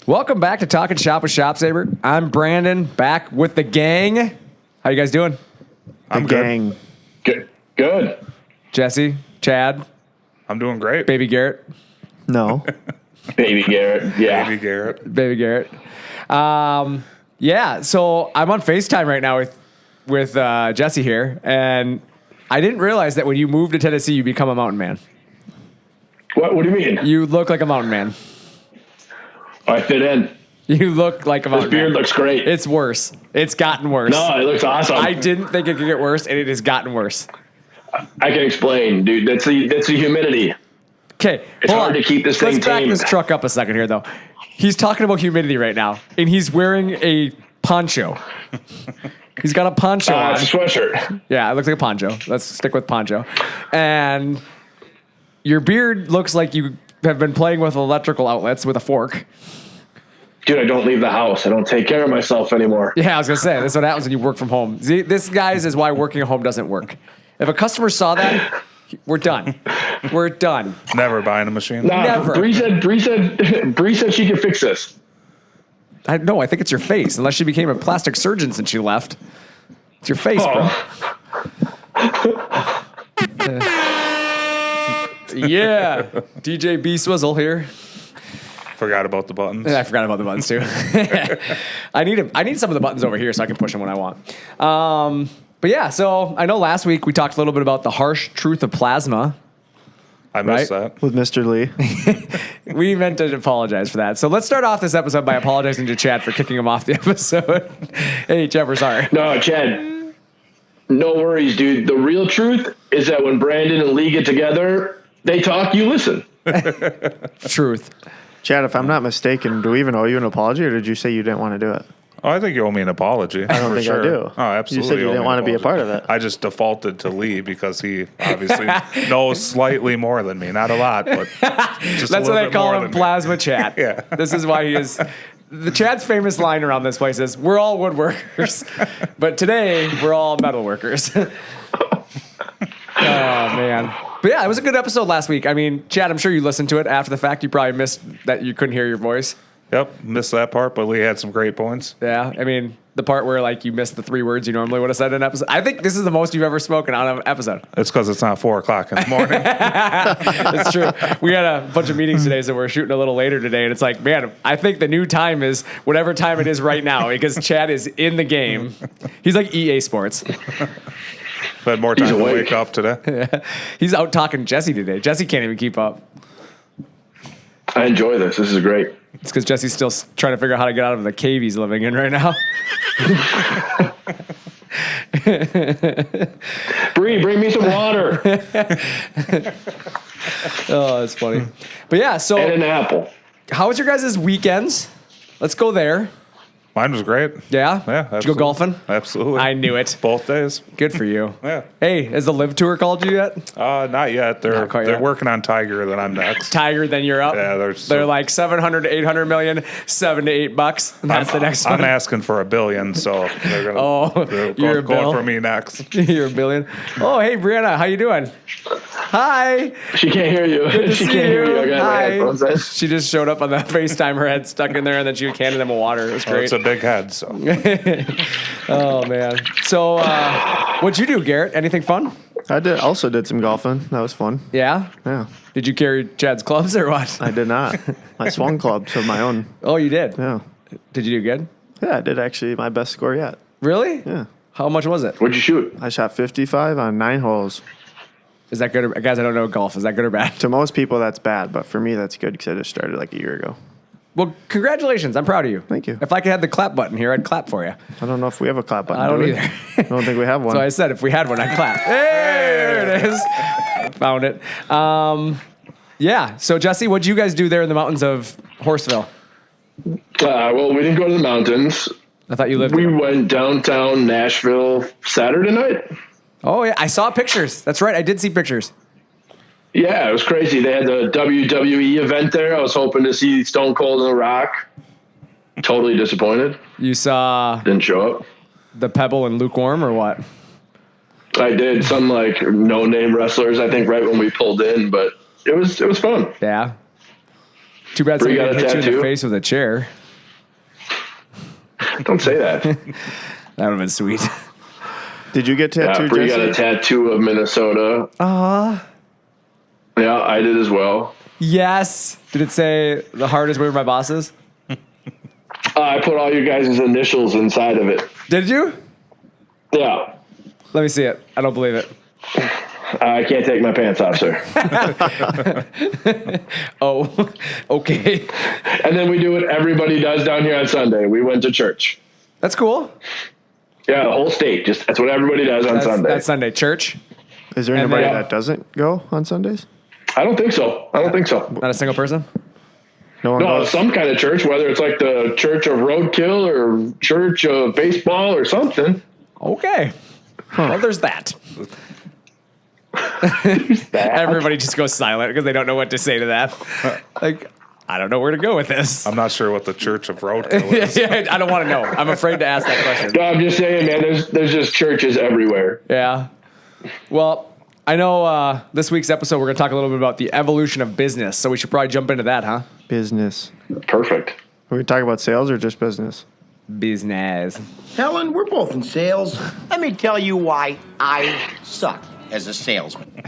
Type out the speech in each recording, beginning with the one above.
Welcome back to Talkin' Shop with ShopSabre. I'm Brandon, back with the gang. How you guys doing? I'm good. Good. Jesse, Chad, I'm doing great. Baby Garrett. No. Baby Garrett. Yeah. Baby Garrett. Yeah, so I'm on FaceTime right now with Jesse here, and I didn't realize that when you move to Tennessee, you become a mountain man. What do you mean? You look like a mountain man. I fit in. You look like a mountain This beard man. looks great. It's worse. It's gotten worse. No, it looks awesome. I didn't think it could get worse, and it has gotten worse. I can explain, dude. That's the humidity. Okay, It's hard to keep this thing Let's back tamed. this truck up a second here, though. He's talking about humidity right now, and he's wearing a poncho. He's got a poncho on. It's a sweatshirt. Yeah, it looks like a poncho. Let's stick with poncho. And your beard looks like you have been playing with electrical outlets with a fork. Dude, I don't leave the house. I don't take care of myself anymore. Yeah, I was going to say, that's what happens when you work from home. See, this, guys, is why working at home doesn't work. If a customer saw that, we're done. We're done. Never buying a machine. Nah, Never. Bree said she could fix this. I think it's your face, unless she became a plastic surgeon since she left. It's your face, bro. Yeah. DJ B Swizzle here. Forgot about the buttons. I forgot about the buttons too. I need some of the buttons over here so I can push them when I want. But yeah, so I know last week we talked a little bit about the harsh truth of plasma. I missed Right? that. With Mr. Lee. We meant to apologize for that. So let's start off this episode by apologizing to Chad for kicking him off the episode. Hey, Chad, we're sorry. No, Chad. No worries, dude. The real truth is that when Brandon and Lee get together, they talk, you listen. Truth. Chad, if I'm not mistaken, do we even owe you an apology, or did you say you didn't want to do it? Oh, I think you owe me an apology. I don't think I do. Oh, absolutely. You said you owe didn't me want an to be a apology. part of it. I just defaulted to Lee because he obviously knows slightly more than me. Not a lot, but just That's a what little they bit call more him, than me. Plasma Chad. Yeah. This is why he is. The Chad's famous line around this place is, we're all woodworkers, but today we're all metal workers. Oh, man. But yeah, it was a good episode last week. I mean, Chad, I'm sure you listened to it after the fact. You probably missed that you couldn't hear your voice. Yep, missed that part, but Lee had some great points. Yeah, I mean, the part where like you missed the 3 words you normally would have said in an episode. I think this is the most you've ever spoken on an episode. It's because it's not 4 o'clock in the morning. It's true. We had a bunch of meetings today, so we're shooting a little later today, and it's like, man, I think the new time is whatever time it is right now because Chad is in the game. He's like EA Sports. Had more time He's to awake. wake up today. He's out talking Jesse today. Jesse can't even keep up. I enjoy this. This is great. It's because Jesse's still trying to figure out how to get out of the cave he's living in right now. Bree, bring me some water Oh, that's funny. But yeah, and so an apple. how was your guys' weekends? Let's go there. Mine was great. Yeah? Yeah, Did you go absolutely. golfing? Absolutely. I knew it. Both days. Good for you. Yeah. Hey, has the Live Tour called you yet? Not yet. Not quite They're yet. working on Tiger, then I'm next. Tiger, then you're up. Yeah, they're like 700 to 800 million, $7 to $8. And that's the next one. I'm asking for $1 billion, so they're gonna. Oh, they're you're a going bill? for me next. You're a billion. Oh, hey, Brianna, how you doing? Hi. She can't hear you. Good to She see can't hear you. I you. got my headphones in. She just showed up on the FaceTime, her head stuck in there, and then she handed him a water. It was Well, great. it's a big head, so Oh, man. So, what'd you do, Garrett? Anything fun? I also did some golfing. That was fun. Yeah? Yeah. Did you carry Chad's clubs or what? I did not. I swung clubs of my own. Oh, you did? Yeah. Did you do good? Yeah, I did actually my best score yet. Really? Yeah. How much was it? What'd you shoot? I shot 55 on 9 holes. Is that good? Guys, I don't know golf. Is that good or bad? To most people, that's bad, but for me, that's good because I just started like a year ago. Well, congratulations. I'm proud of you. Thank you. If I could have the clap button here, I'd clap for you. I don't know if we have a clap button. I don't do we? either. I don't think we have one. So I said if we had one, I'd clap. Hey, there it is. Found it. Yeah. So, Jesse, what'd you guys do there in the mountains of Horseville? Well, we didn't go to the mountains. I thought you lived We there. went downtown Nashville Saturday night. Oh, yeah. I saw pictures. That's right. I did see pictures. Yeah, it was crazy. They had the WWE event there. I was hoping to see Stone Cold and The Rock. Totally disappointed. You saw Didn't show up. the Pebble and Lukewarm or what? I did some like no name wrestlers, I think, right when we pulled in, but it was fun. Yeah. Too bad Bree somebody got a hit you in the tattoo? face with a chair. Don't say that. That would have been sweet. Did you get Yeah, tattooed, Bree got a Jesse? tattoo of Minnesota. Yeah, I did as well. Yes. Did it say the hardest word my boss is? I put all you guys' initials inside of it. Did you? Yeah. Let me see it. I don't believe it. I can't take my pants off, sir. Oh, okay. And then we do what everybody does down here on Sunday. We went to church. That's cool. Yeah, the whole state. Just that's what everybody does on Sunday. That's Sunday. Church? Is there And anybody then- that doesn't go on Sundays? I don't think so. Not a single person? No one No, goes. it's some kind of church, whether it's like the Church of Roadkill or Church of Baseball or something. Okay. Well, there's that. Everybody just goes silent because they don't know what to say to that. Like, I don't know where to go with this. I'm not sure what the Church of Roadkill is. Yeah, I don't want to know. I'm afraid to ask that question. No, I'm just saying, man, there's just churches everywhere. Yeah. Well, I know this week's episode, we're going to talk a little bit about the evolution of business. So we should probably jump into that, huh? Business. Perfect. Are we talking about sales or just business? Business. Helen, we're both in sales. Let me tell you why I suck as a salesman.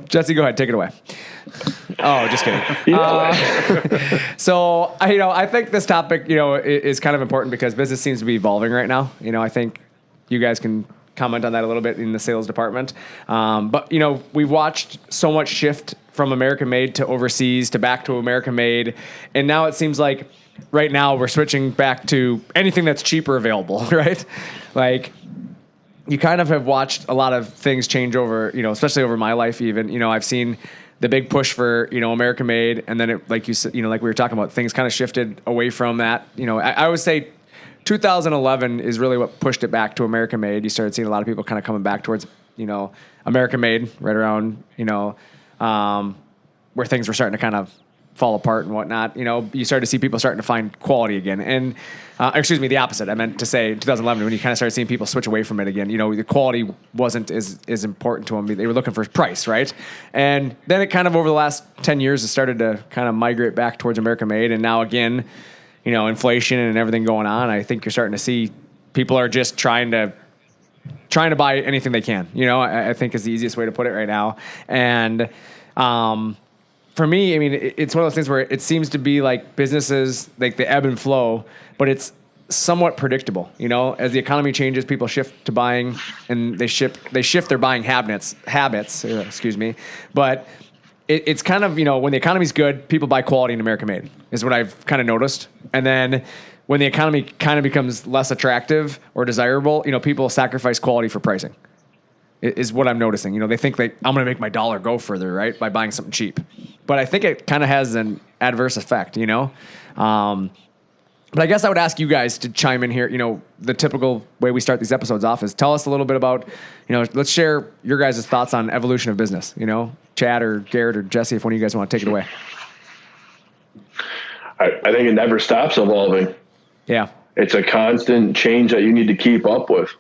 Jesse, go ahead. Take it away. Oh, just kidding. So, I think this topic, is kind of important because business seems to be evolving right now. I think you guys can comment on that a little bit in the sales department. But, we've watched so much shift from American made to overseas to back to American made. And now it seems like right now we're switching back to anything that's cheaper available, right? Like, you kind of have watched a lot of things change over, especially over my life even. I've seen the big push for, American made, and then it, like you said, like we were talking about, things kind of shifted away from that. I would say 2011 is really what pushed it back to American made. You started seeing a lot of people kind of coming back towards, American made right around, where things were starting to kind of fall apart and whatnot. You started to see people starting to find quality again. And, the opposite. I meant to say 2011, when you kind of started seeing people switch away from it again. The quality wasn't as important to them. They were looking for price, right? And then it kind of over the last 10 years, it started to kind of migrate back towards American made. And now again, inflation and everything going on, I think you're starting to see people are just trying to buy anything they can. I think is the easiest way to put it right now. And, for me, it's one of those things where it seems to be like businesses, like they ebb and flow, but it's somewhat predictable. As the economy changes, people shift to buying, and they shift their buying habits. But it's kind of, when the economy's good, people buy quality and American made is what I've kind of noticed. And then when the economy kind of becomes less attractive or desirable, people sacrifice quality for pricing. Is what I'm noticing. They think I'm going to make my dollar go further, right, by buying something cheap. But I think it kind of has an adverse effect, But I guess I would ask you guys to chime in here. The typical way we start these episodes off is tell us a little bit about, let's share your guys' thoughts on evolution of business. Chad or Garrett or Jesse, if one of you guys want to take it away. I think it never stops evolving. Yeah. It's a constant change that you need to keep up with.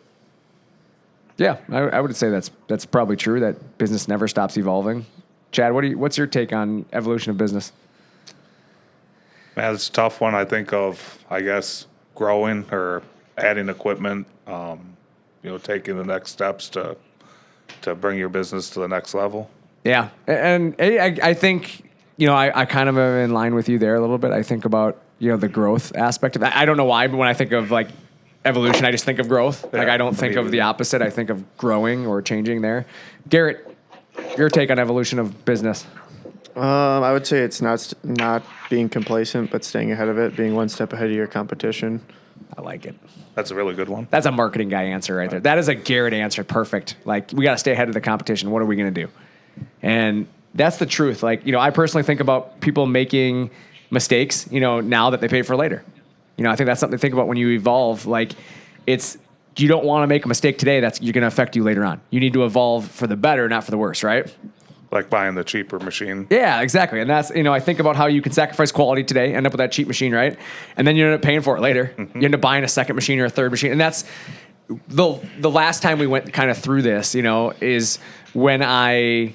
Yeah, I would say that's probably true, that business never stops evolving. Chad, what's your take on evolution of business? Man, it's a tough one. I think of, growing or adding equipment, taking the next steps to bring your business to the next level. Yeah, and I think, I kind of am in line with you there a little bit. I think about, the growth aspect of that. I don't know why, but when I think of like evolution, I just think of growth. Yeah, I don't think of the opposite. I think of growing or changing there. Garrett, your take on evolution of business? I would say it's not being complacent, but staying ahead of it, being one step ahead of your competition. I like it. That's a really good one. That's a marketing guy answer right there. That is a Garrett answer. Perfect. Like, we got to stay ahead of the competition. What are we going to do? And that's the truth. Like, I personally think about people making mistakes, now that they pay for later. I think that's something to think about when you evolve. Like, you don't want to make a mistake today that's going to affect you later on. You need to evolve for the better, not for the worse, right? Like buying the cheaper machine. Yeah, exactly. And that's, I think about how you can sacrifice quality today, end up with that cheap machine, right? And then you end up paying for it later. Mm-hmm. You end up buying a second machine or a third machine. And that's the last time we went kind of through this, is when I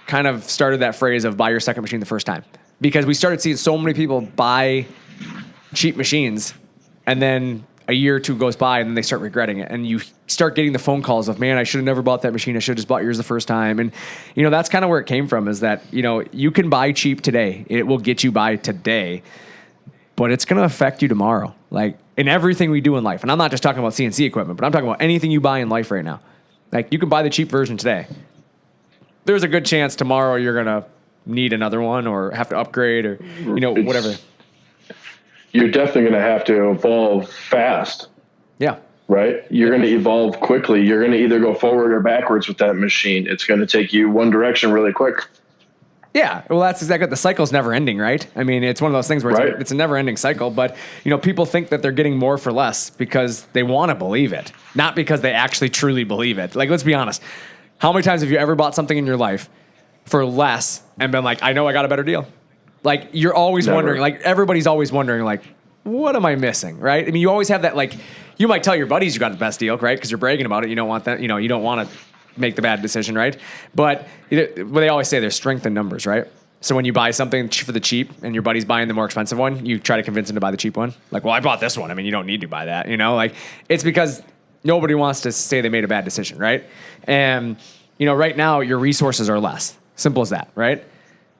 kind of started that phrase of buy your second machine the first time. because we started seeing so many people buy cheap machines, and then a year or two goes by and then they start regretting it. And you start getting the phone calls of, man, I should have never bought that machine. I should have just bought yours the first time. And, that's kind of where it came from, is that, you can buy cheap today. It will get you by today, but it's going to affect you tomorrow. Like in everything we do in life. And I'm not just talking about CNC equipment, but I'm talking about anything you buy in life right now. Like you can buy the cheap version today. There's a good chance tomorrow you're going to need another one or have to upgrade or, whatever. You're definitely going to have to evolve fast. Yeah. Right? You're going to evolve quickly. You're going to either go forward or backwards with that machine. It's going to take you one direction really quick. Yeah, well, that's exactly the cycle's never ending, right? I mean, it's one of those things where it's a never ending cycle, but people think that they're getting more for less because they want to believe it, not because they actually truly believe it. Like, let's be honest. How many times have you ever bought something in your life for less and been like, I know I got a better deal? Like, you're always wondering, like, everybody's always wondering, like, what am I missing, right? I mean, you always have that, like, you might tell your buddies you got the best deal, right? Because you're bragging about it. You don't want that, you don't want to make the bad decision, right? But they always say there's strength in numbers, right? So when you buy something for the cheap and your buddy's buying the more expensive one, you try to convince him to buy the cheap one. Like, well, I bought this one. I mean, you don't need to buy that, Like, it's because nobody wants to say they made a bad decision, right? And, right now, your resources are less. Simple as that, right?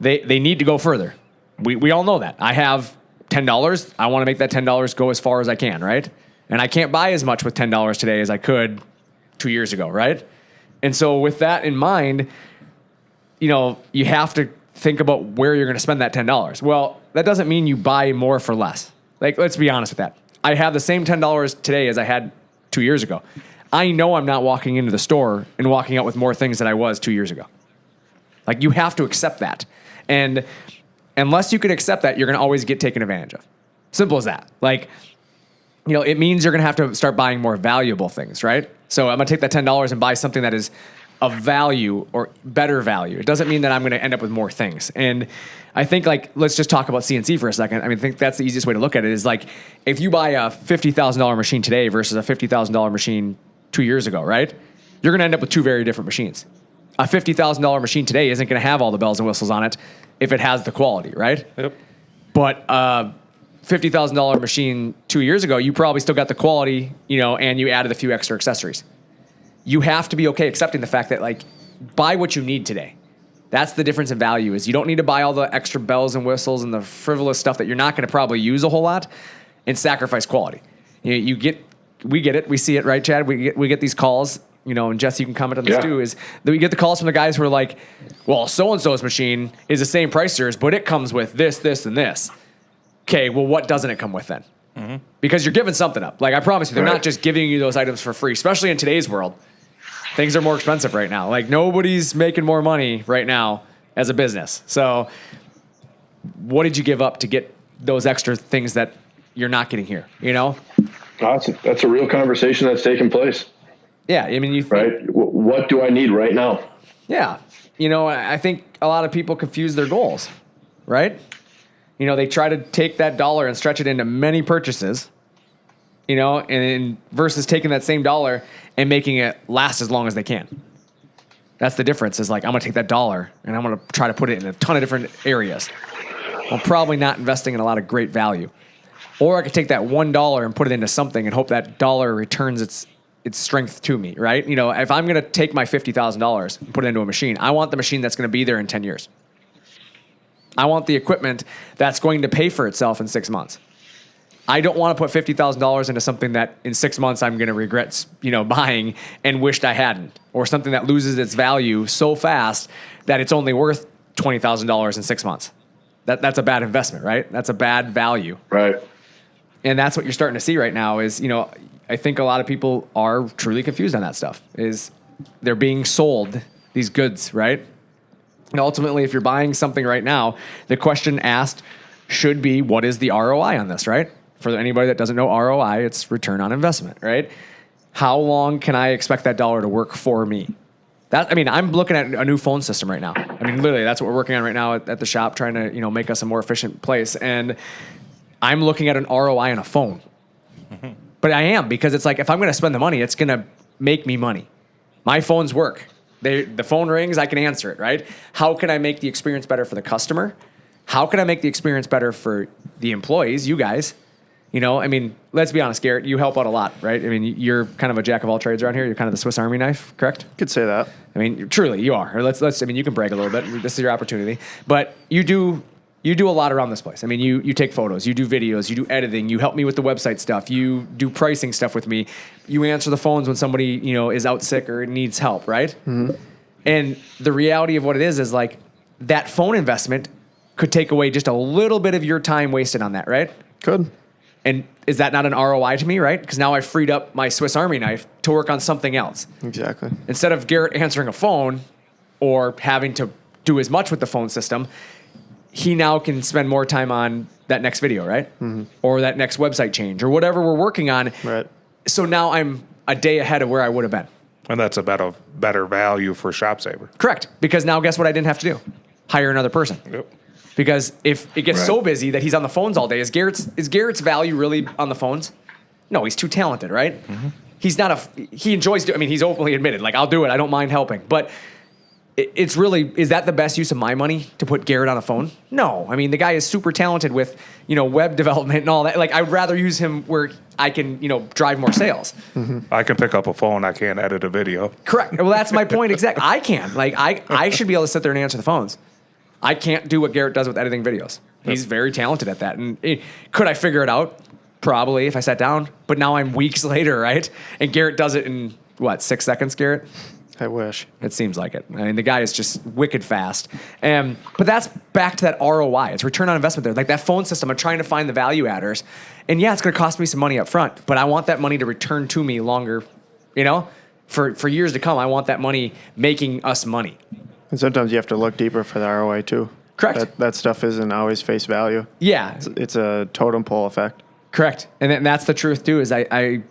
They need to go further. We all know that. I have $10. I want to make that $10 go as far as I can, right? And I can't buy as much with $10 today as I could 2 years ago, right? And so with that in mind, you have to think about where you're going to spend that $10. Well, that doesn't mean you buy more for less. Like, let's be honest with that. I have the same $10 today as I had 2 years ago. I know I'm not walking into the store and walking out with more things than I was 2 years ago. Like, you have to accept that. And unless you can accept that, you're going to always get taken advantage of. Simple as that. Like, it means you're going to have to start buying more valuable things, right? So I'm going to take that $10 and buy something that is of value or better value. It doesn't mean that I'm going to end up with more things. And I think, like, let's just talk about CNC for a second. I mean, I think that's the easiest way to look at it is, like, if you buy a $50,000 machine today versus a $50,000 machine 2 years ago, right? You're going to end up with two very different machines. A $50,000 machine today isn't going to have all the bells and whistles on it if it has the quality, right? Yep. But $50,000 machine 2 years ago, you probably still got the quality, and you added a few extra accessories. You have to be okay accepting the fact that, like, buy what you need today. That's the difference in value, is you don't need to buy all the extra bells and whistles and the frivolous stuff that you're not going to probably use a whole lot and sacrifice quality. We get it. We see it, right, Chad? We get these calls, and Jesse, you can comment on this too, is that we get the calls from the guys who are like, well, so-and-so's machine is the same price as yours, but it comes with this, this, and this. Okay, well, what doesn't it come with then? Mm-hmm. Because you're giving something up. Like, I promise you, they're not just giving you those items for free, especially in today's world. Things are more expensive right now. Like, nobody's making more money right now as a business. So what did you give up to get those extra things that you're not getting here, That's a real conversation that's taking place. Yeah, I mean, right? What do I need right now? Yeah. I think a lot of people confuse their goals, right? They try to take that dollar and stretch it into many purchases, and versus taking that same dollar and making it last as long as they can. That's the difference, is like, I'm going to take that dollar and I'm going to try to put it in a ton of different areas. I'm probably not investing in a lot of great value. Or I could take that $1 and put it into something and hope that dollar returns its strength to me, right? If I'm going to take my $50,000 and put it into a machine, I want the machine that's going to be there in 10 years. I want the equipment that's going to pay for itself in 6 months. I don't want to put $50,000 into something that in 6 months I'm going to regret, buying and wished I hadn't, or something that loses its value so fast that it's only worth $20,000 in 6 months. That's a bad investment, right? That's a bad value. Right. And that's what you're starting to see right now is, I think a lot of people are truly confused on that stuff, is they're being sold these goods, right? And ultimately, if you're buying something right now, the question asked should be, what is the ROI on this, right? For anybody that doesn't know ROI, it's return on investment, right? How long can I expect that dollar to work for me? I'm looking at a new phone system right now. Literally, that's what we're working on right now at the shop, trying to, make us a more efficient place. And I'm looking at an ROI on a phone. Mm-hmm. But I am, because it's like, if I'm going to spend the money, it's going to make me money. My phones work. The phone rings, I can answer it, right? How can I make the experience better for the customer How can I make the experience better for the employees, you guys? You know, I mean, let's be honest, Garrett, you help out a lot, right? I mean, you're kind of a jack of all trades around here. You're kind of the Swiss Army knife, correct? Could say that. I mean, truly, you are. Or I mean, you can brag a little bit. This is your opportunity. But you do a lot around this place. I mean, you take photos, you do videos, you do editing, you help me with the website stuff, you do pricing stuff with me, you answer the phones when somebody, you know, is out sick or needs help, right? Mm-hmm. And the reality of what it is like that phone investment could take away just a little bit of your time wasted on that, right? Could. And is that not an ROI to me, right? Because now I freed up my Swiss Army knife to work on something else. Exactly. Instead of Garrett answering a phone or having to do as much with the phone system, he now can spend more time on that next video, right? Mm-hmm. Or that next website change or whatever we're working on. Right. So now I'm a day ahead of where I would have been. And that's a better value for ShopSabre. Correct. Because now guess what I didn't have to do? Hire another person. Yep. Because if it gets so busy that he's on the phones all day, is Garrett's value really on the phones? No, he's too talented, right? Mm-hmm. He enjoys he's openly admitted, like, I'll do it, I don't mind helping. But it's really, is that the best use of my money to put Garrett on a phone? No. I mean, the guy is super talented with, web development and all that. Like, I'd rather use him where I can, drive more sales. Mm-hmm. I can pick up a phone. I can't edit a video. Correct. Well, that's my point. Exactly. I can. Like, I should be able to sit there and answer the phones. I can't do what Garrett does with editing videos. He's very talented at that. And could I figure it out? Probably if I sat down. But now I'm weeks later, right? And Garrett does it in, 6 seconds, Garrett? I wish. It seems like it. I mean, the guy is just wicked fast. But that's back to that ROI. It's return on investment there. Like that phone system, I'm trying to find the value adders. And yeah, it's going to cost me some money up front. But I want that money to return to me longer, for years to come. I want that money making us money. And sometimes you have to look deeper for the ROI too. Correct. That stuff isn't always face value. Yeah. It's a totem pole effect. Correct. And that's the truth too, is I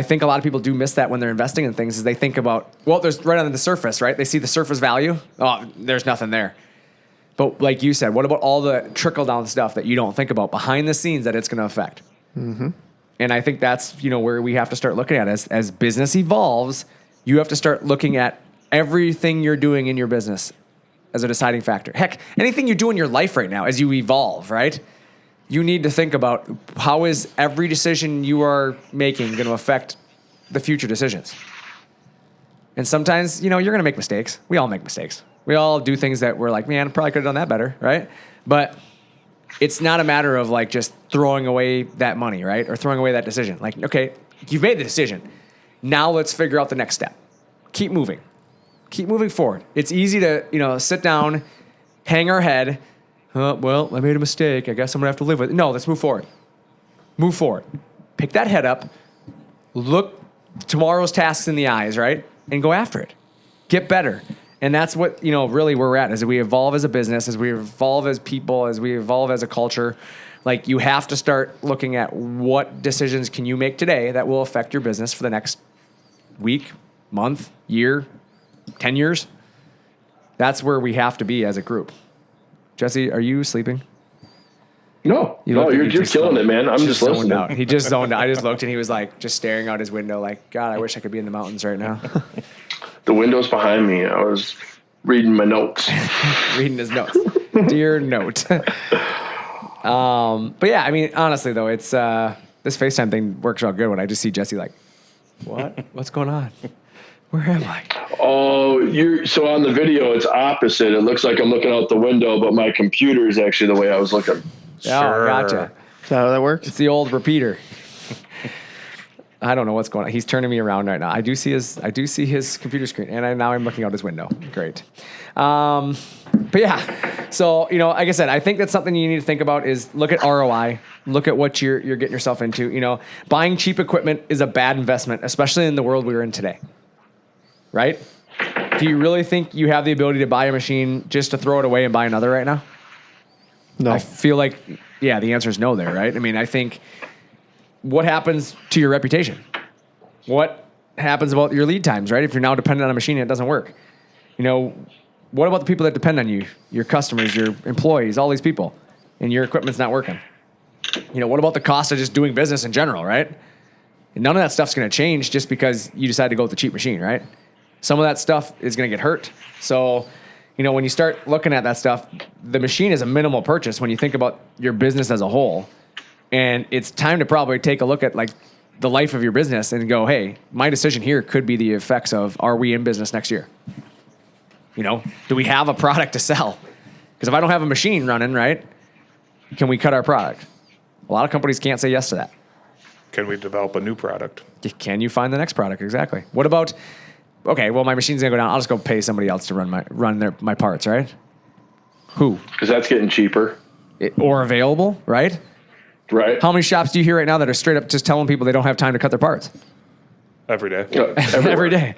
think a lot of people do miss that when they're investing in things, is they think about, there's right on the surface, right? They see the surface value. Oh, there's nothing there. But like you said, what about all the trickle down stuff that you don't think about behind the scenes that it's going to affect? Mm-hmm. And I think that's, where we have to start looking at as business evolves, you have to start looking at everything you're doing in your business as a deciding factor. Heck, anything you do in your life right now as you evolve, right? You need to think about how is every decision you are making going to affect the future decisions. And sometimes, you're going to make mistakes. We all make mistakes. We all do things that we're like, man, probably could have done that better, right? But it's not a matter of like just throwing away that money, right? Or throwing away that decision. Like, okay, you've made the decision. Now let's figure out the next step. Keep moving. Keep moving forward. It's easy to, sit down, hang our head. Well, I made a mistake. I guess I'm going to have to live with it. No, let's move forward. Move forward. Pick that head up. Look tomorrow's tasks in the eyes, right? And go after it. Get better. And that's what, really where we're at, as we evolve as a business, as we evolve as people, as we evolve as a culture. Like, you have to start looking at what decisions can you make today that will affect your business for the next week, month, year, 10 years. That's where we have to be as a group. Jesse, are you sleeping? No, you're killing it, man. I'm just listening. Out. He just zoned out. I just looked and he was like just staring out his window like, God, I wish I could be in the mountains right now. The window's behind me. I was reading my notes. Reading his notes. Dear note. But yeah, I mean, honestly though, it's this FaceTime thing works out good when I just see Jesse like, what? What's going on? Where am I? Oh, so on the video, it's opposite. It looks like I'm looking out the window, but my computer is actually the way I was looking. Sure. Oh, gotcha. Is that how that works? It's the old repeater. I don't know what's going on. He's turning me around right now. I do see his computer screen, and now I'm looking out his window. Great. But yeah, so like I said, I think that's something you need to think about is look at ROI, look at what you're getting yourself into. Buying cheap equipment is a bad investment, especially in the world we're in today. Right? Do you really think you have the ability to buy a machine just to throw it away and buy another right now? No. I feel like, the answer is no there, right? I mean, I think what happens to your reputation? What happens about your lead times, right? If you're now dependent on a machine and it doesn't work. What about the people that depend on you? Your customers, your employees, all these people, and your equipment's not working? What about the cost of just doing business in general, right? And none of that stuff's going to change just because you decide to go with the cheap machine, right? Some of that stuff is going to get hurt. So, When you start looking at that stuff, the machine is a minimal purchase when you think about your business as a whole. And it's time to probably take a look at like the life of your business and go, hey, my decision here could be the effects of, are we in business next year? Do we have a product to sell? Because if I don't have a machine running, right, can we cut our product? A lot of companies can't say yes to that. Can we develop a new product? Can you find the next product? Exactly. What about, okay, well, my machine's going to go down. I'll just go pay somebody else to run my parts, right? Who? Because that's getting cheaper. Or available, right? Right. How many shops do you hear right now that are straight up just telling people they don't have time to cut their parts? Every day. Every day.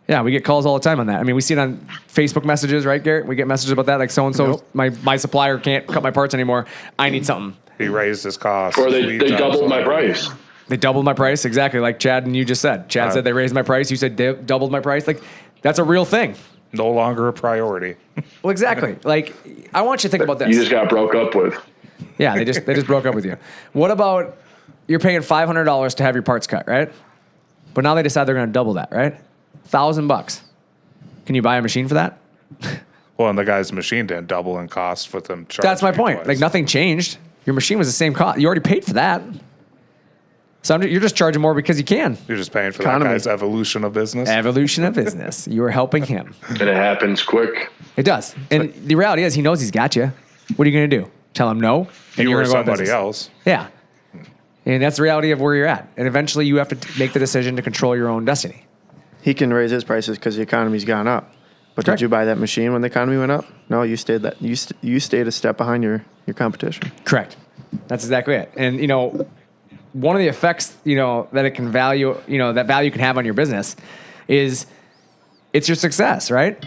Yeah, we get calls all the time on that. I mean, we see it on Facebook messages, right, Garrett? We get messages about that, like so-and-so, my supplier can't cut my parts anymore. I need something. He raised his cost. Or they doubled my price. They doubled my price, exactly, like Chad and you just said. Chad said they raised my price. You said they doubled my price. Like, that's a real thing. No longer a priority. Well, exactly. Like, I want you to think about this. You just got broke up with. Yeah, they just broke up with you. What about you're paying $500 to have your parts cut, right? But now they decide they're going to double that, right? $1,000. Can you buy a machine for that? Well, and the guy's machine didn't double in cost with them charging. That's my point. twice. Like, nothing changed. Your machine was the same cost. You already paid for that. So you're just charging more because you can. You're just paying for Economy. that guy's evolution of business. Evolution of business. You are helping him. And it happens quick. It does. And the reality is he knows he's got you. What are you going to do? Tell him no? And You you're or gonna go out of somebody business. else. Yeah. And that's the reality of where you're at. And eventually you have to make the decision to control your own destiny. He can raise his prices because the economy's gone up. But Correct. did you buy that machine when the economy went up? No, you stayed you stayed a step behind your competition. Correct. That's exactly it. And, one of the effects, that it can value, that value can have on your business is it's your success, right?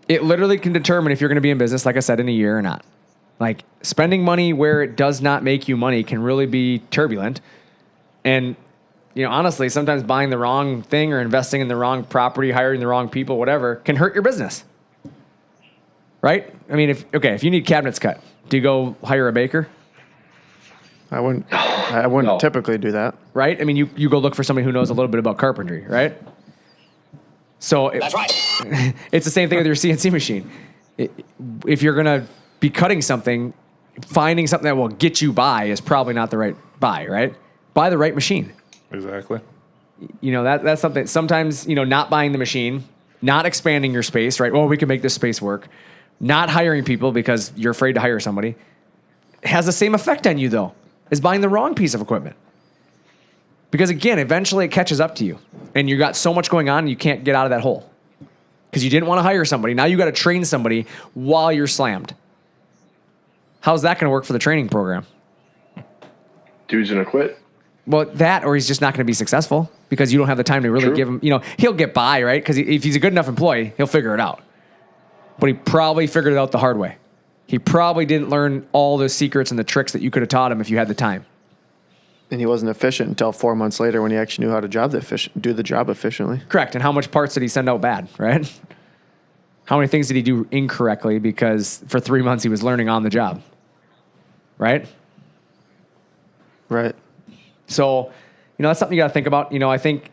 It literally can determine if you're going to be in business, like I said, in a year or not. Like, spending money where it does not make you money can really be turbulent. And, honestly, sometimes buying the wrong thing or investing in the wrong property, hiring the wrong people, whatever, can hurt your business. Right? I mean, if you need cabinets cut, do you go hire a baker? I wouldn't No. typically do that. Right? I mean, you go look for somebody who knows a little bit about carpentry, right? So That's right. it's the same thing with your CNC machine. If you're going to be cutting something, finding something that will get you by is probably not the right buy, right? Buy the right machine. Exactly. That's something. Sometimes, not buying the machine, not expanding your space, right? Well, we can make this space work. Not hiring people because you're afraid to hire somebody has the same effect on you, though, as buying the wrong piece of equipment. Because again, eventually it catches up to you and you got so much going on you can't get out of that hole because you didn't want to hire somebody. Now you got to train somebody while you're slammed. How's that going to work for the training program? Dude's gonna quit. Well, that or he's just not going to be successful because you don't have the time to really True. give him, he'll get by, right? Because if he's a good enough employee, he'll figure it out. But he probably figured it out the hard way. He probably didn't learn all the secrets and the tricks that you could have taught him if you had the time. And he wasn't efficient until 4 months later when he actually knew how to do the job efficiently. Correct. And how much parts did he send out bad, right? How many things did he do incorrectly because for 3 months he was learning on the job, right? Right. So, that's something you got to think about. I think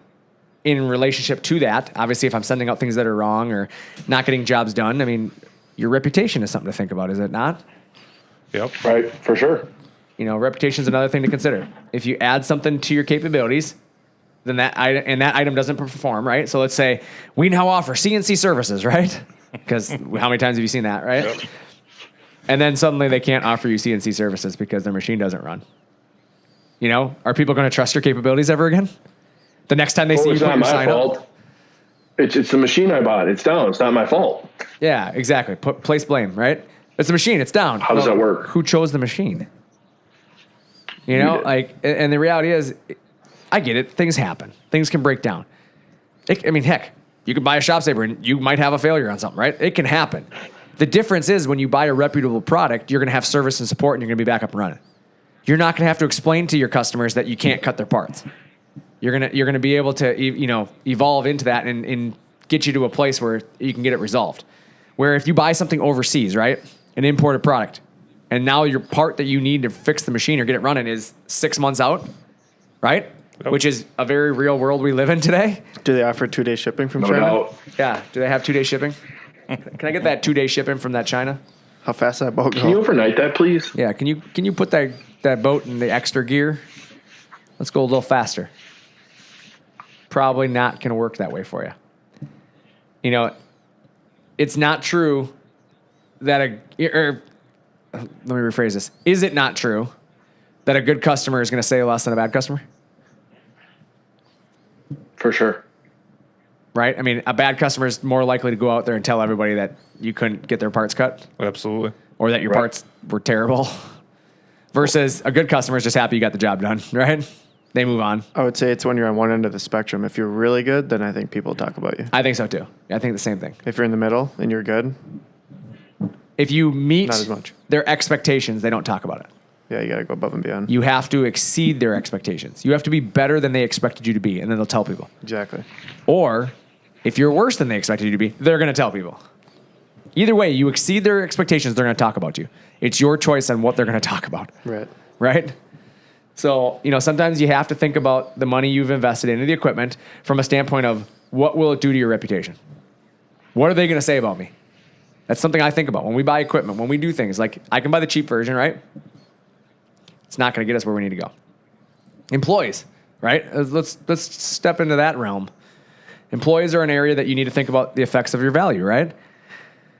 in relationship to that, obviously if I'm sending out things that are wrong or not getting jobs done, I mean, your reputation is something to think about, is it not? Yep. Right, for sure. Reputation is another thing to consider. If you add something to your capabilities, then that item doesn't perform, right? So let's say we now offer CNC services, right? Because how many times have you seen that, right? Yep. And then suddenly they can't offer you CNC services because their machine doesn't run. Are people going to trust your capabilities ever again? The next time they see you It's put not your my sign fault. up? It's the machine I bought. It's down. It's not my fault. Yeah, exactly. Place blame, right? It's the machine. It's down. How does that work? Who chose the machine? did. And the reality is, I get it. Things happen. Things can break down. Heck, you could buy a ShopSabre and you might have a failure on something, right? It can happen. The difference is when you buy a reputable product, you're going to have service and support and you're going to be back up and running. You're not going to have to explain to your customers that you can't cut their parts. You're going to be able to, evolve into that and get you to a place where you can get it resolved. Where if you buy something overseas, right, an imported product, and now your part that you need to fix the machine or get it running is 6 months out, right? Yep. Which is a very real world we live in today. Do they offer 2-day shipping from No China? doubt. Yeah. Do they have 2-day shipping? Can I get that 2-day shipping from that China? How fast that boat Can you go? overnight that, please? Yeah, can you put that boat in the extra gear? Let's go a little faster. Probably not going to work that way for you. You know, it's not true that let me rephrase this. Is it not true that a good customer is going to say less than a bad customer? For sure. Right? I mean, a bad customer is more likely to go out there and tell everybody that you couldn't get their parts cut Absolutely. or that your Right. parts were terrible versus a good customer is just happy you got the job done, right? They move on. I would say it's when you're on one end of the spectrum. If you're really good, then I think people talk about you. I think so too. I think the same thing. If you're in the middle and you're good, If you meet Not as much. their expectations, they don't talk about it. yeah, you got to go above and beyond. You have to exceed their expectations. You have to be better than they expected you to be, and then they'll tell people. Exactly. Or if you're worse than they expected you to be, they're going to tell people. Either way, you exceed their expectations, they're going to talk about you. It's your choice on what they're going to talk about, Right. right? So, sometimes you have to think about the money you've invested into the equipment from a standpoint of what will it do to your reputation? What are they going to say about me? That's something I think about when we buy equipment, when we do things. Like, I can buy the cheap version, right? It's not going to get us where we need to go. Employees, right? Let's step into that realm. Employees are an area that you need to think about the effects of your value, right?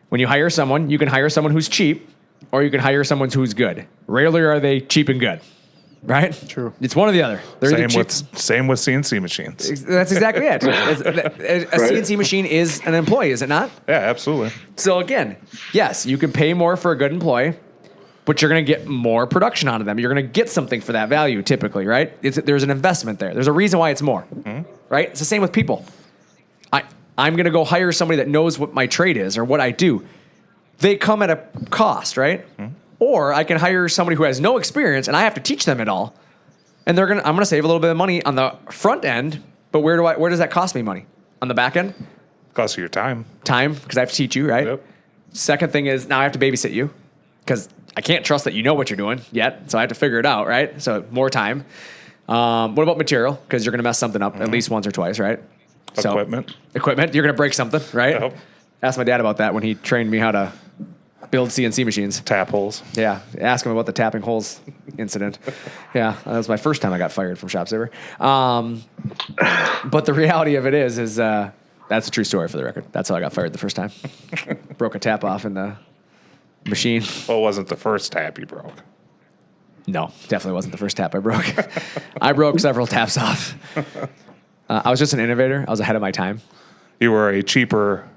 When you hire someone, you can hire someone who's cheap, or you can hire someone who's good. Rarely are they cheap and good, right? True. It's one or the other. They're either Same with CNC machines. That's exactly it. A CNC machine is an employee, is it not? Yeah, absolutely. So again, yes, you can pay more for a good employee, but you're going to get more production out of them. You're going to get something for that value typically, right? There's an investment there. There's a reason why it's more, right? It's the same with people. I'm going to go hire somebody that knows what my trade is or what I do. They come at a cost, right? Or I can hire somebody who has no experience and I have to teach them it all. And I'm going to save a little bit of money on the front end, but where does that cost me money? On the back end? Cost you your time. Time, because I have to teach you, right? Yep. Second thing is now I have to babysit you because I can't trust that you know what you're doing yet. So I have to figure it out, right? So more time. What about material? Because you're going to mess something up at least once or twice, right? Equipment. Equipment. You're going to break something, right? Yep. Asked my dad about that when he trained me how to build CNC machines. Tap holes. Yeah. Ask him about the tapping holes incident. Yeah. That was my first time I got fired from ShopSabre. But the reality of it is that's a true story for the record. That's how I got fired the first time. Broke a tap off in the machine. Well, it wasn't the first tap you broke. No, definitely wasn't the first tap I broke. I broke several taps off. I was just an innovator. I was ahead of my time. You were a cheaper,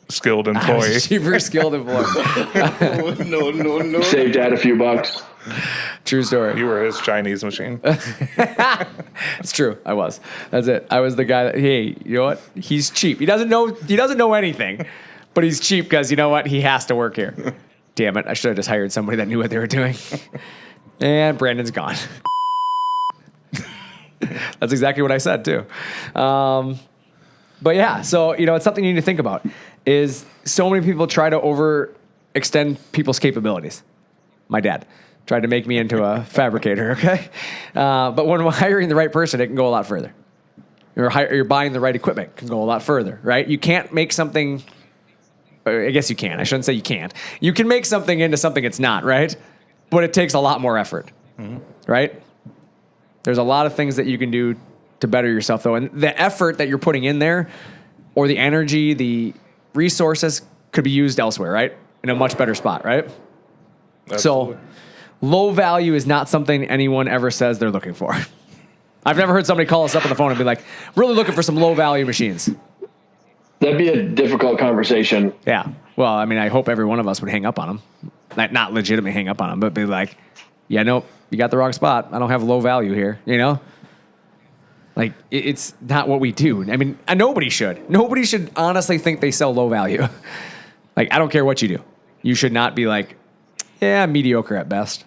skilled I was employee. a cheaper skilled employee. No. Saved Dad a few bucks. True story. You were his Chinese machine. It's true. I was. That's it. I was the guy that, hey, you know what? He's cheap. He doesn't know anything, but he's cheap because you know what? He has to work here. Damn it. I should have just hired somebody that knew what they were doing. And Brandon's gone. That's exactly what I said too. But yeah, so, it's something you need to think about is so many people try to overextend people's capabilities. My dad tried to make me into a fabricator, okay? But when we're hiring the right person, it can go a lot further. You're buying the right equipment, can go a lot further, right? You can't make something, I guess you can. I shouldn't say you can't. You can make something into something it's not, right? But it takes a lot more effort, right? There's a lot of things that you can do to better yourself, though. And the effort that you're putting in there, or the energy, the resources, could be used elsewhere, right? In a much better spot, right? Absolutely. So low value is not something anyone ever says they're looking for. I've never heard somebody call us up on the phone and be like, really looking for some low value machines. That'd be a difficult conversation. Yeah. Well, I mean, I hope every one of us would hang up on them. Not legitimately hang up on them, but be like, yeah, nope, you got the wrong spot. I don't have low value here, Like, it's not what we do. I mean, nobody should. Nobody should honestly think they sell low value. Like, I don't care what you do. You should not be like, yeah, mediocre at best.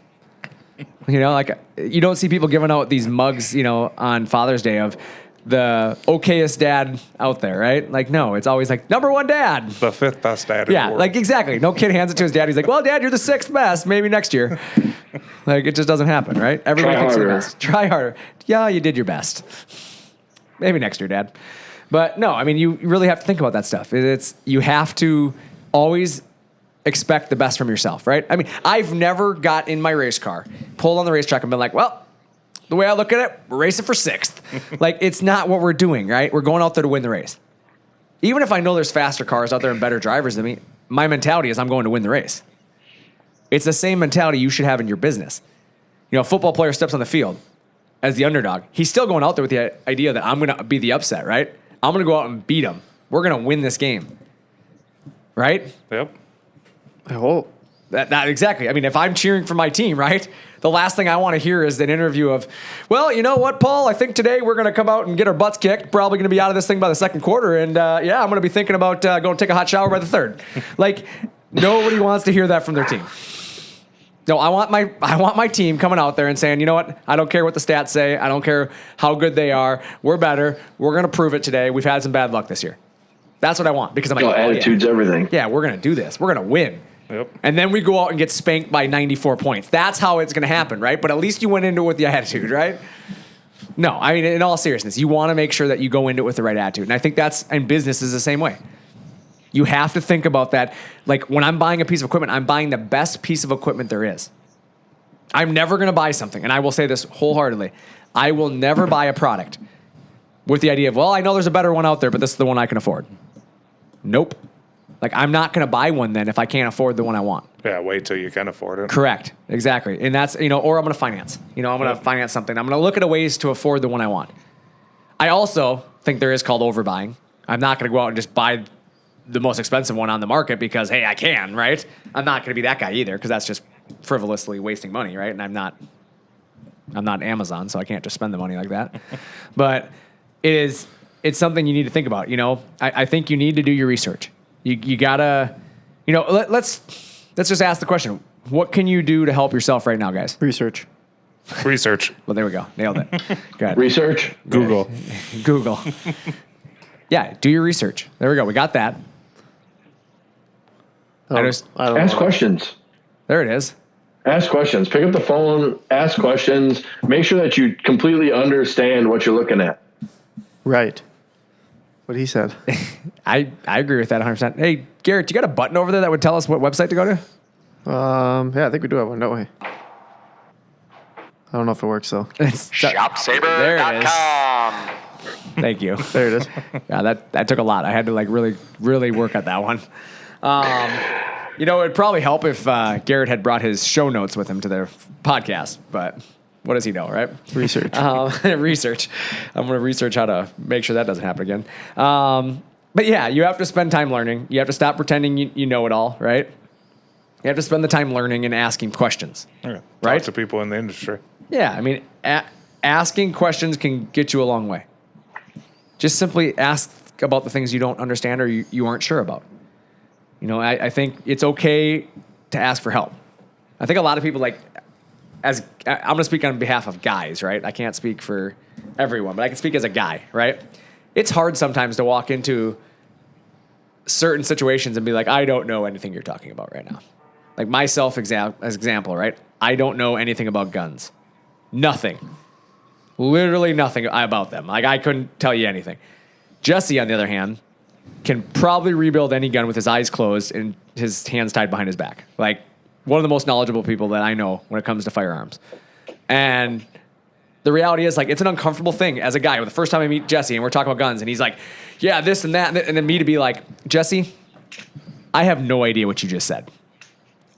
Like, you don't see people giving out these mugs, on Father's Day of the okayest dad out there, right? Like, no, it's always like, number one dad. The fifth best dad in the Yeah, world. like, exactly. No kid hands it to his dad. He's like, well, Dad, you're the sixth best. Maybe next year. Like, it just doesn't happen, right? Everybody Try thinks they're the harder. best. Try harder. Yeah, you did your best. Maybe next year, Dad. But no, I mean, you really have to think about that stuff. You have to always expect the best from yourself, right? I mean, I've never got in my race car, pulled on the racetrack and been like, well, the way I look at it, we're racing for 6th. Like, it's not what we're doing, right? We're going out there to win the race. Even if I know there's faster cars out there and better drivers than me, my mentality is I'm going to win the race. It's the same mentality you should have in your business. You know, a football player steps on the field as the underdog. He's still going out there with the idea that I'm going to be the upset, right? I'm going to go out and beat him. We're going to win this game. Right? Yep. I hope. That exactly. I mean, if I'm cheering for my team, right? The last thing I want to hear is an interview of, well, you know what, Paul? I think today we're going to come out and get our butts kicked. Probably going to be out of this thing by the second quarter. And yeah, I'm going to be thinking about going to take a hot shower by the third. Like, nobody wants to hear that from their team. No, I want my team coming out there and saying, you know what? I don't care what the stats say. I don't care how good they are. We're better. We're going to prove it today. We've had some bad luck this year. That's what I want because I'm like, attitude's everything. Yeah, we're going to do this. We're going to win. Yep. And then we go out and get spanked by 94 points. That's how it's going to happen, right? But at least you went into it with the attitude, right? No, I mean, in all seriousness, you want to make sure that you go into it with the right attitude. And I think that's, in business, is the same way. You have to think about that. Like, when I'm buying a piece of equipment, I'm buying the best piece of equipment there is. I'm never going to buy something, and I will say this wholeheartedly. I will never buy a product with the idea of, well, I know there's a better one out there, but this is the one I can afford. Nope. Like, I'm not going to buy one then if I can't afford the one I want. Yeah, wait till you can afford it. Correct. Exactly. And that's, you know, or I'm going to finance. You know, I'm going to finance something. I'm going to look at ways to afford the one I want. I also think there is called overbuying. I'm not going to go out and just buy the most expensive one on the market because, hey, I can, right? I'm not going to be that guy either because that's just frivolously wasting money, right? And I'm not Amazon, so I can't just spend the money like that. But it's something you need to think about. You know, I think you need to do your research. You gotta, you know, let's just ask the question. What can you do to help yourself right now, guys? Research. Well, there we go. Nailed it. Go ahead. Research. Google. Yeah, do your research. There we go. We got that. I don't Ask know. questions. There it is. Ask questions. Pick up the phone. Ask questions. Make sure that you completely understand what you're looking at. Right. What he said. I agree with that 100%. Hey, Garrett, you got a button over there that would tell us what website to go to? Yeah, I think we do have one, don't we? I don't know if it works though. ShopSabre.com. Thank you. There it is. Yeah, that took a lot. I had to like really work at that one. You know, it'd probably help if Garrett had brought his show notes with him to their podcast, but what does he know, right? Research. Research. I'm going to research how to make sure that doesn't happen again. But yeah, you have to spend time learning. You have to stop pretending you know it all, right? You have to spend the time learning and asking questions. Yeah. Right? Talk to people in the industry. Yeah, I mean, asking questions can get you a long way. Just simply ask about the things you don't understand or you aren't sure about. You know, I think it's okay to ask for help. I think a lot of people I'm going to speak on behalf of guys, right? I can't speak for everyone, but I can speak as a guy, right? It's hard sometimes to walk into certain situations and be like, I don't know anything you're talking about right now. Like myself as example, right? I don't know anything about guns. Nothing. Literally nothing about them. Like I couldn't tell you anything. Jesse, on the other hand, can probably rebuild any gun with his eyes closed and his hands tied behind his back. Like one of the most knowledgeable people that I know when it comes to firearms. And the reality is, like, it's an uncomfortable thing as a guy. The first time I meet Jesse and we're talking about guns and he's like, yeah, this and that. And then me to be like, Jesse, I have no idea what you just said.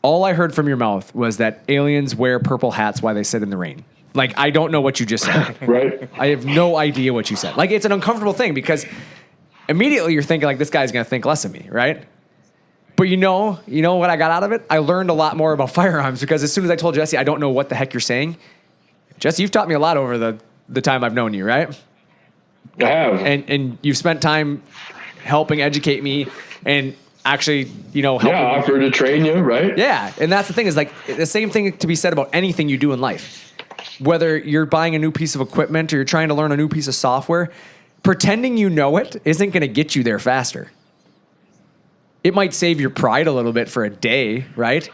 All I heard from your mouth was that aliens wear purple hats while they sit in the rain. Like, I don't know what you just said. Right. I have no idea what you said. Like, it's an uncomfortable thing because immediately you're thinking, like, this guy's going to think less of me, right? But you know what I got out of it? I learned a lot more about firearms because as soon as I told Jesse, I don't know what the heck you're saying. Jesse, you've taught me a lot over the time I've known you, right? I have. And you've spent time helping educate me and actually, helping me. Offer to train you, right? Yeah, and that's the thing is, like, the same thing to be said about anything you do in life. Whether you're buying a new piece of equipment or you're trying to learn a new piece of software, pretending you know it isn't going to get you there faster. It might save your pride a little bit for a day, right?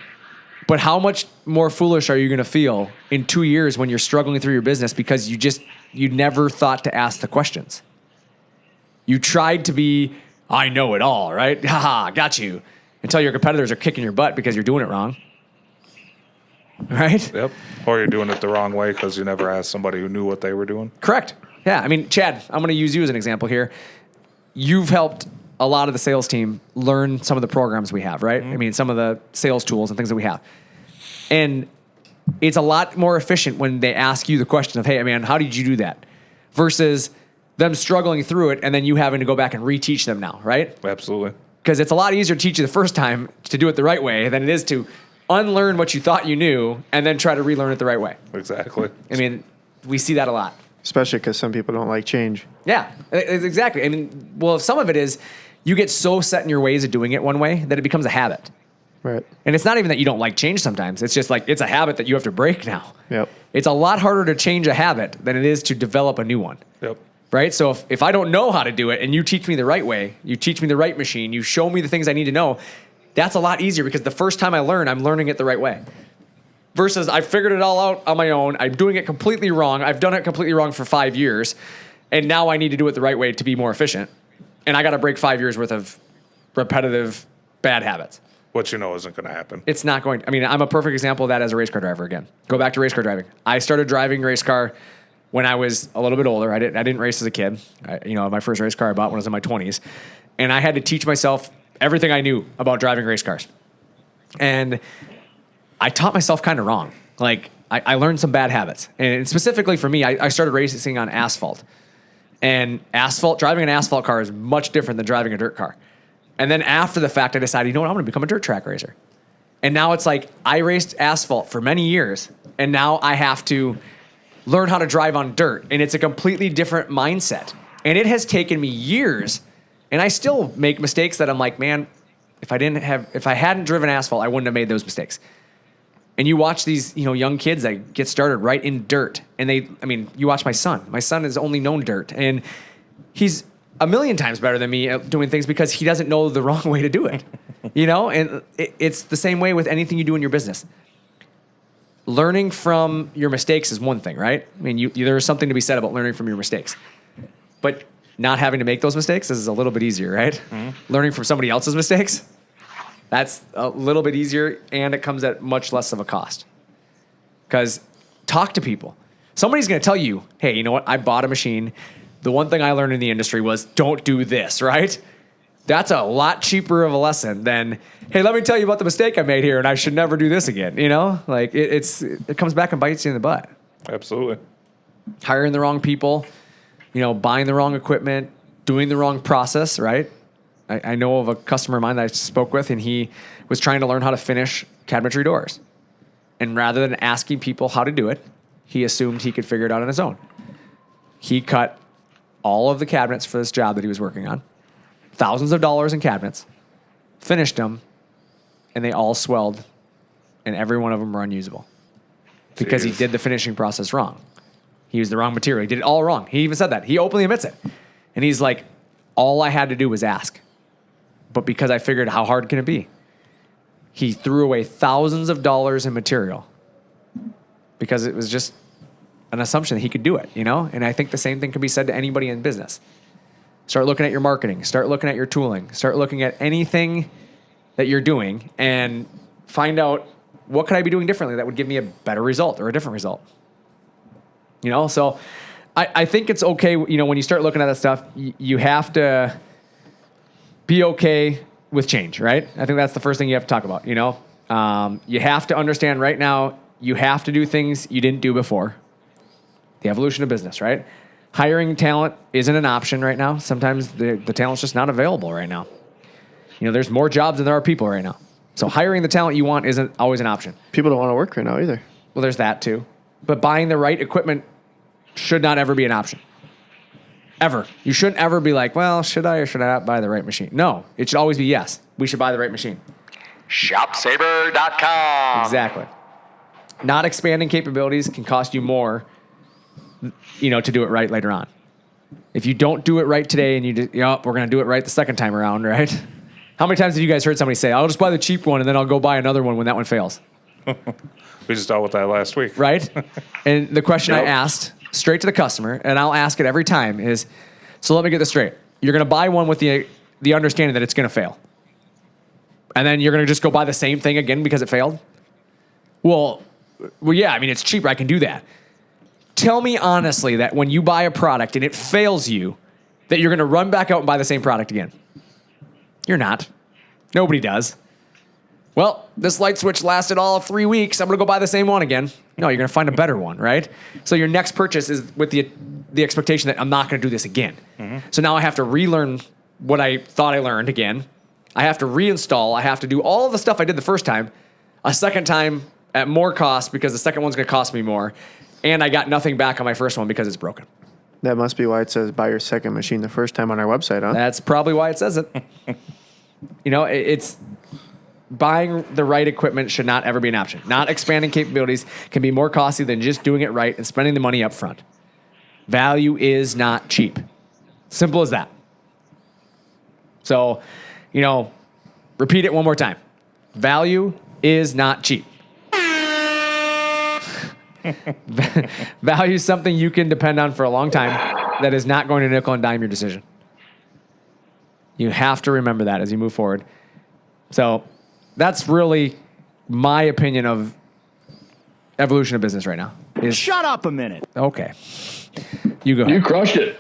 But how much more foolish are you going to feel in 2 years when you're struggling through your business because you never thought to ask the questions? You tried to be, I know it all, right? Haha, got you. until your competitors are kicking your butt because you're doing it wrong. Right? Yep. Or you're doing it the wrong way because you never asked somebody who knew what they were doing. Correct. Yeah. I mean, Chad, I'm going to use you as an example here. You've helped a lot of the sales team learn some of the programs we have, right? I mean, some of the sales tools and things that we have. And it's a lot more efficient when they ask you the question of, hey, man, how did you do that? Versus them struggling through it and then you having to go back and reteach them now, right? Absolutely. Because it's a lot easier to teach you the first time to do it the right way than it is to unlearn what you thought you knew and then try to relearn it the right way. Exactly. I mean, we see that a lot. Especially because some people don't like change. Yeah, exactly. I mean, well, some of it is you get so set in your ways of doing it one way that it becomes a habit. Right. And it's not even that you don't like change sometimes. It's just like it's a habit that you have to break now. Yep. It's a lot harder to change a habit than it is to develop a new one. Yep. Right? So if I don't know how to do it and you teach me the right way, you teach me the right machine, you show me the things I need to know, that's a lot easier because the first time I learn, I'm learning it the right way. Versus I figured it all out on my own. I'm doing it completely wrong. I've done it completely wrong for 5 years. And now I need to do it the right way to be more efficient. And I got to break 5 years worth of repetitive bad habits. What you know isn't going to happen. It's not going to. I mean, I'm a perfect example of that as a race car driver again. Go back to race car driving. I started driving race car when I was a little bit older. I didn't race as a kid. My first race car I bought when I was in my 20s. And I had to teach myself everything I knew about driving race cars. And I taught myself kind of wrong. Like, I learned some bad habits. And specifically for me, I started racing on asphalt. And driving an asphalt car is much different than driving a dirt car. And then after the fact, I decided, you know what, I'm going to become a dirt track racer. And now it's like I raced asphalt for many years, and now I have to learn how to drive on dirt. And it's a completely different mindset. And it has taken me years, and I still make mistakes that I'm like, man, if I hadn't driven asphalt, I wouldn't have made those mistakes. And you watch these, young kids that get started right in dirt. And you watch my son. My son has only known dirt. And he's a million times better than me at doing things because he doesn't know the wrong way to do it. And it's the same way with anything you do in your business. Learning from your mistakes is one thing, right? I mean, there is something to be said about learning from your mistakes. But not having to make those mistakes is a little bit easier, right? Mm-hmm. Learning from somebody else's mistakes, that's a little bit easier, and it comes at much less of a cost. Because talk to people. Somebody's going to tell you, hey, you know what? I bought a machine. The one thing I learned in the industry was don't do this, right? That's a lot cheaper of a lesson than, hey, let me tell you about the mistake I made here, and I should never do this again. Like it comes back and bites you in the butt. Absolutely. Hiring the wrong people, buying the wrong equipment, doing the wrong process, right? I know of a customer of mine that I spoke with, and he was trying to learn how to finish cabinetry doors. And rather than asking people how to do it, he assumed he could figure it out on his own. He cut all of the cabinets for this job that he was working on, thousands of dollars in cabinets, finished them, and they all swelled, and every one of them were unusable because he did the finishing process wrong. He used the wrong material. He did it all wrong. He even said that. He openly admits it. And he's like, all I had to do was ask. But because I figured how hard can it be, he threw away thousands of dollars in material because it was just an assumption that he could do it, And I think the same thing can be said to anybody in business. Start looking at your marketing. Start looking at your tooling. Start looking at anything that you're doing and find out what could I be doing differently that would give me a better result or a different result. So I think it's okay, when you start looking at that stuff, you have to be okay with change, right? I think that's the first thing you have to talk about, You have to understand right now, you have to do things you didn't do before. The evolution of business, right? Hiring talent isn't an option right now. Sometimes the talent's just not available right now. There's more jobs than there are people right now. So hiring the talent you want isn't always an option. People don't want to work right now either. Well, there's that too. But buying the right equipment should not ever be an option. Ever. You shouldn't ever be like, well, should I or should I not buy the right machine? No, it should always be yes. We should buy the right machine. ShopSabre.com. Exactly. Not expanding capabilities can cost you more, to do it right later on. If you don't do it right today and we're going to do it right the second time around, right? How many times have you guys heard somebody say, I'll just buy the cheap one and then I'll go buy another one when that one fails? We just dealt with that last week. Right? And the question I asked straight to the customer, and I'll ask it every time, is, so let me get this straight. You're going to buy one with the understanding that it's going to fail. And then you're going to just go buy the same thing again because it failed? Well, yeah, I mean, it's cheaper. I can do that. Tell me honestly that when you buy a product and it fails you, that you're going to run back out and buy the same product again. You're not. Nobody does. Well, this light switch lasted all of 3 weeks. I'm going to go buy the same one again. No, you're going to find a better one, right? So your next purchase is with the expectation that I'm not going to do this again. So now I have to relearn what I thought I learned again. I have to reinstall. I have to do all of the stuff I did the first time a second time at more cost because the second one's going to cost me more. And I got nothing back on my first one because it's broken. That must be why it says buy your second machine the first time on our website, huh? That's probably why it says it. It's buying the right equipment should not ever be an option. Not expanding capabilities can be more costly than just doing it right and spending the money up front. Value is not cheap. Simple as that. So, repeat it one more time. Value is not cheap. Value is something you can depend on for a long time that is not going to nickel and dime your decision. You have to remember that as you move forward. So that's really my opinion of evolution of business right now. Shut up a minute. Okay. You go. You crushed it.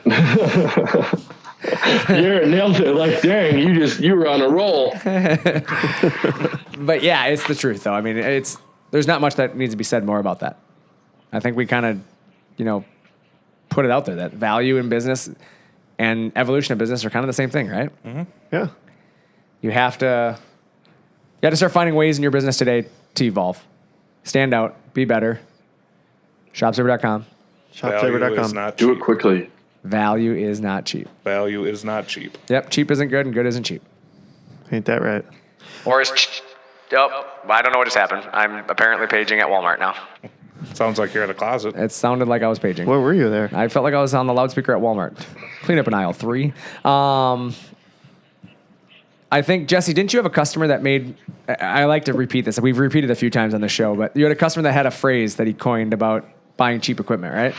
You nailed it. Like, dang, you were on a roll. But yeah, it's the truth though. I mean, there's not much that needs to be said more about that. I think we kind of, put it out there that value in business and evolution of business are kind of the same thing, right? Mm-hmm. Yeah. You have to start finding ways in your business today to evolve, stand out, be better. ShopSabre.com. Value is ShopSabre.com. not Do cheap. it quickly. Value is not cheap. Value is not cheap. Yep, cheap isn't good and good isn't cheap. Ain't that right? Or is I don't know what just happened. I'm apparently paging at Walmart now. Sounds like you're in a closet. It sounded like I was paging. Where were you there? I felt like I was on the loudspeaker at Walmart. Clean up in aisle 3. I think, Jesse, didn't you have a customer that made... I like to repeat this. We've repeated it a few times on the show, but you had a customer that had a phrase that he coined about buying cheap equipment, right?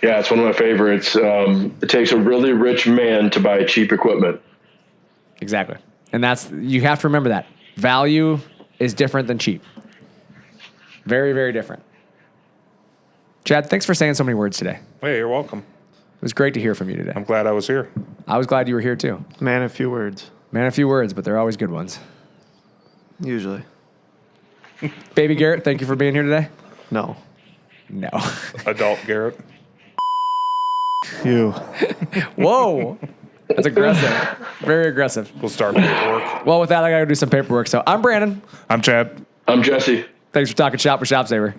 Yeah, it's one of my favorites. It takes a really rich man to buy cheap equipment. Exactly. And you have to remember that. Value is different than cheap. Very, very different. Chad, thanks for saying so many words today. Hey, you're welcome. It was great to hear from you today. I'm glad I was here. I was glad you were here too. Man, a few words. Man, a few words, but they're always good ones. Usually. Baby Garrett, thank you for being here today. No. No. Adult Garrett. You. Whoa. That's aggressive. Very aggressive. We'll start paperwork. Well, with that, I got to do some paperwork. So I'm Brandon. I'm Chad. I'm Jesse. Thanks for talking shop with ShopSabre.